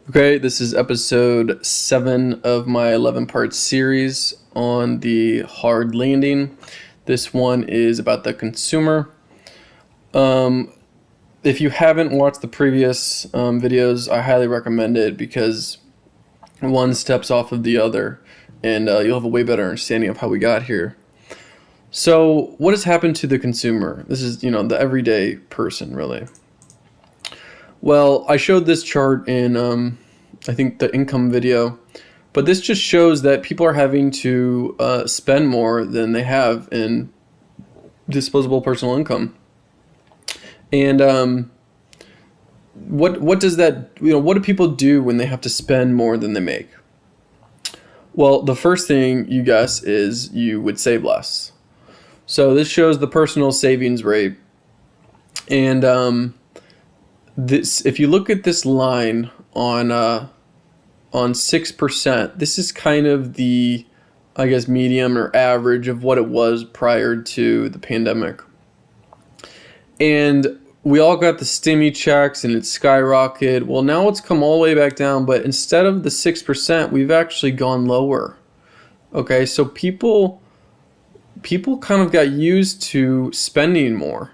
Okay, this is episode 7 of my 11-part series on the hard landing. This one is about the consumer. If you haven't watched the previous videos, I highly recommend it because one steps off of the other and you'll have a way better understanding of how we got here. So what has happened to the consumer? This is, the everyday person, really. Well, I showed this chart in, I think, the income video, but this just shows that people are having to spend more than they have in disposable personal income. And what does that, what do people do when they have to spend more than they make? Well, the first thing you guess is you would save less. So this shows the personal savings rate. And this, if you look at this line on 6%, this is kind of the, I guess, medium or average of what it was prior to the pandemic. And we all got the stimmy checks and it skyrocketed. Well, now it's come all the way back down, but instead of the 6%, we've actually gone lower. Okay, so people kind of got used to spending more.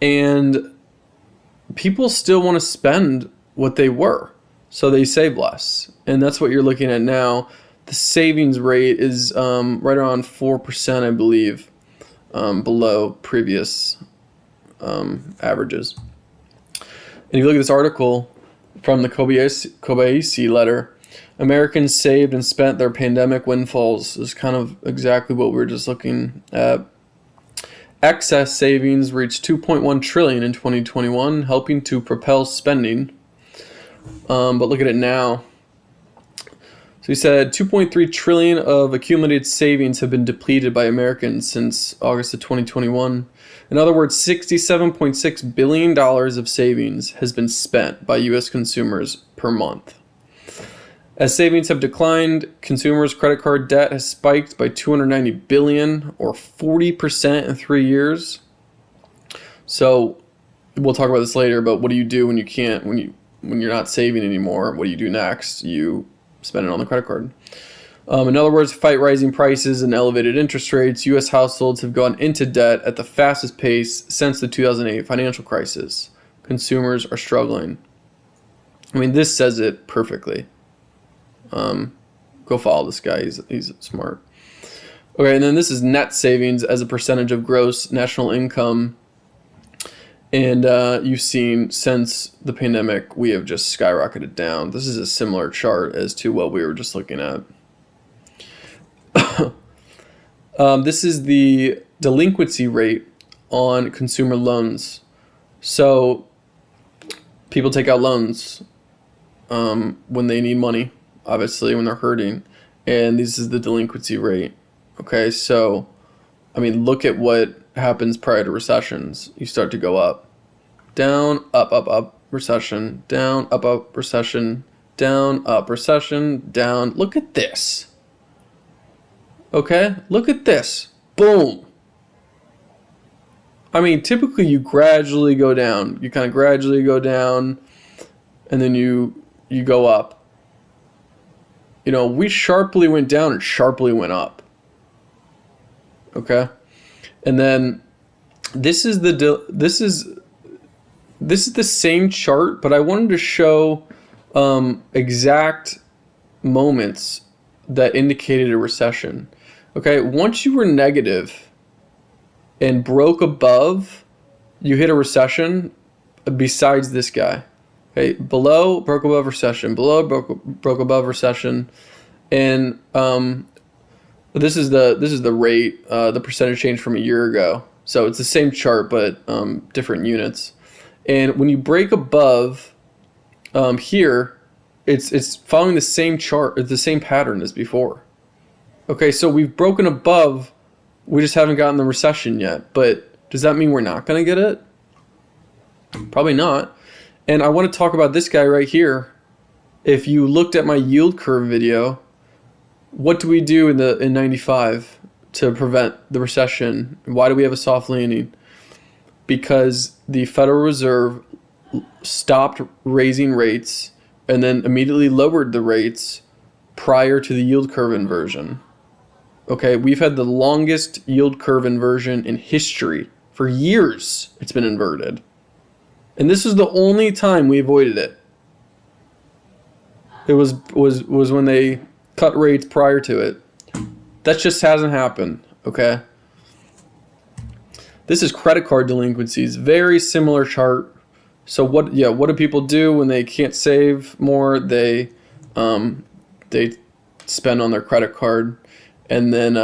And people still want to spend what they were, so they save less. And that's what you're looking at now. The savings rate is right around 4%, I believe, below previous averages. And if you look at this article from the Kobayashi letter, Americans saved and spent their pandemic windfalls, is kind of exactly what we were just looking at. Excess savings reached $2.1 trillion in 2021, helping to propel spending. But look at it now. So he said $2.3 trillion of accumulated savings have been depleted by Americans since August of 2021. In other words, $67.6 billion of savings has been spent by U.S. consumers per month. As savings have declined, consumers' credit card debt has spiked by $290 billion, or 40% in 3 years. So we'll talk about this later, but what do you do when you're not saving anymore? What do you do next? You spend it on the credit card. In other words, fight rising prices and elevated interest rates, U.S. households have gone into debt at the fastest pace since the 2008 financial crisis. Consumers are struggling. I mean, this says it perfectly. Go follow this guy. He's smart. Okay, and then this is net savings as a percentage of gross national income. And you've seen since the pandemic, we have just skyrocketed down. This is a similar chart as to what we were just looking at. This is the delinquency rate on consumer loans. So people take out loans when they need money, obviously, when they're hurting. And this is the delinquency rate. Okay, so, I mean, look at what happens prior to recessions. You start to go up. Down, up, up, up, recession. Down, up, recession. Down, up, recession. Down. Look at this. Okay, look at this. Boom. I mean, typically you gradually go down. You kind of gradually go down, and then you go up. We sharply went down and sharply went up. Okay, and then this is the same chart, but I wanted to show exact moments that indicated a recession. Okay, once you were negative and broke above, you hit a recession. Besides this guy. Okay, below, broke above, recession. Below, broke above, recession. And this is the rate, the percentage change from a year ago. So it's the same chart, but different units. And when you break above here, it's following the same chart, the same pattern as before. Okay, so we've broken above. We just haven't gotten the recession yet. But does that mean we're not going to get it? Probably not. And I want to talk about this guy right here. If you looked at my yield curve video, what do we do in 95 to prevent the recession? Why do we have a soft landing? Because the Federal Reserve stopped raising rates and then immediately lowered the rates prior to the yield curve inversion. Okay, we've had the longest yield curve inversion in history. For years, it's been inverted. And this is the only time we avoided it. It was when they cut rates prior to it. That just hasn't happened, okay? This is credit card delinquencies, very similar chart. So what do people do when they can't save more? They spend on their credit card, and then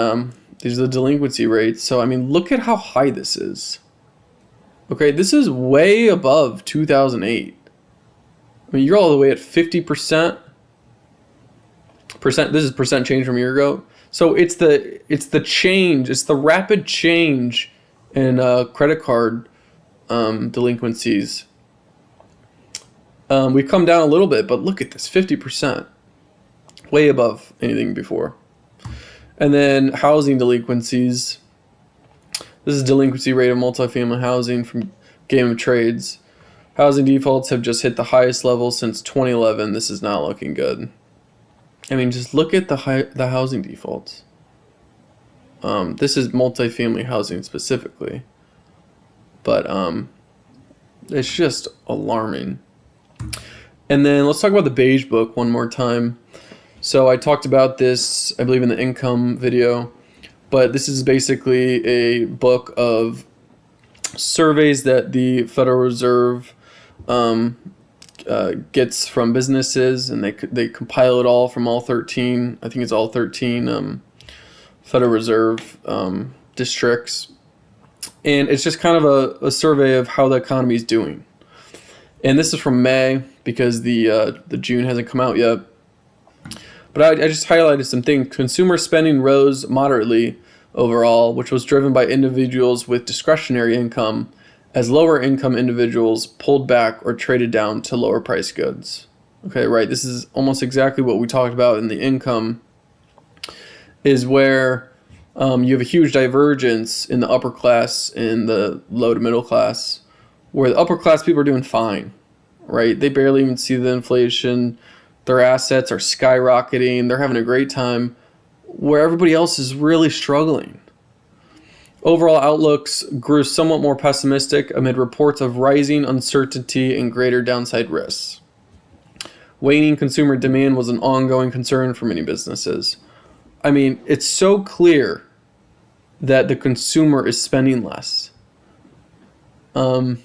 these are the delinquency rates. So I mean, look at how high this is. Okay, this is way above 2008. I mean, you're all the way at 50%. This is percent change from a year ago. So it's the change, it's the rapid change in credit card delinquencies. We've come down a little bit, but look at this, 50%, way above anything before. And then housing delinquencies. This is delinquency rate of multifamily housing from Game of Trades. Housing defaults have just hit the highest level since 2011. This is not looking good. I mean, just look at the housing defaults. This is multifamily housing specifically, but it's just alarming. And then let's talk about the beige book one more time. So I talked about this, I believe, in the income video, but this is basically a book of surveys that the Federal Reserve gets from businesses, and they compile it all from all 13. I think it's all 13 Federal Reserve districts, and it's just kind of a survey of how the economy is doing. And this is from May because the June hasn't come out yet. But I just highlighted some things. Consumer spending rose moderately overall, which was driven by individuals with discretionary income, as lower income individuals pulled back or traded down to lower price goods. Okay, right. This is almost exactly what we talked about in the income, is where you have a huge divergence in the upper class and the low to middle class, where the upper class people are doing fine, right? They barely even see the inflation. Their assets are skyrocketing. They're having a great time, where everybody else is really struggling. Overall outlooks grew somewhat more pessimistic amid reports of rising uncertainty and greater downside risks. Waning consumer demand was an ongoing concern for many businesses. I mean, it's so clear that the consumer is spending less. And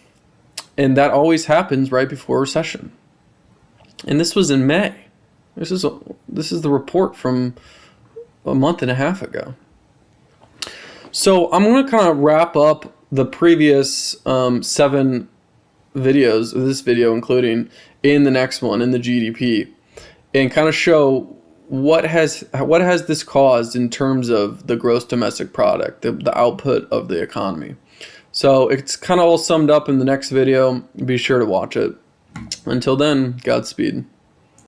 that always happens right before a recession. And this was in May. This is the report from a month and a half ago. So I'm going to kind of wrap up the previous 7 videos, this video including, in the next one, in the GDP, and kind of show what has this caused in terms of the gross domestic product, the output of the economy. So it's kind of all summed up in the next video. Be sure to watch it. Until then, Godspeed.